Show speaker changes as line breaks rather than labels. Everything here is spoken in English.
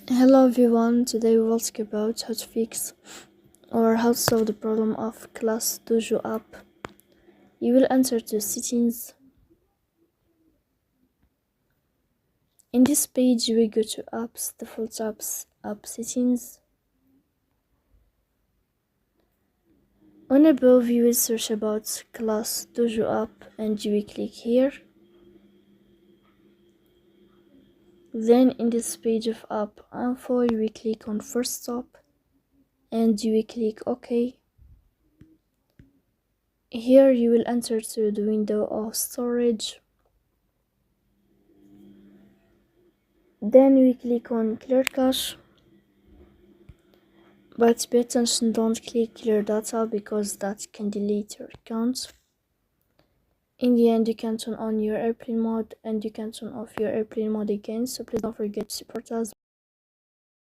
Hello everyone, today we will talk about how to fix or how to solve the problem of ClassDojo app. You will enter to settings. In this page you will go to apps, default apps, app settings. On above you will search about ClassDojo app and you will click here. Then in this page of app info you will click on first stop and you will click OK. Here you will enter to the window of storage. Then we click on clear cache, but pay attention, don't click clear data because that can delete your account. In the end you can turn on your airplane mode and you can turn off your airplane mode again, so please don't forget to support us.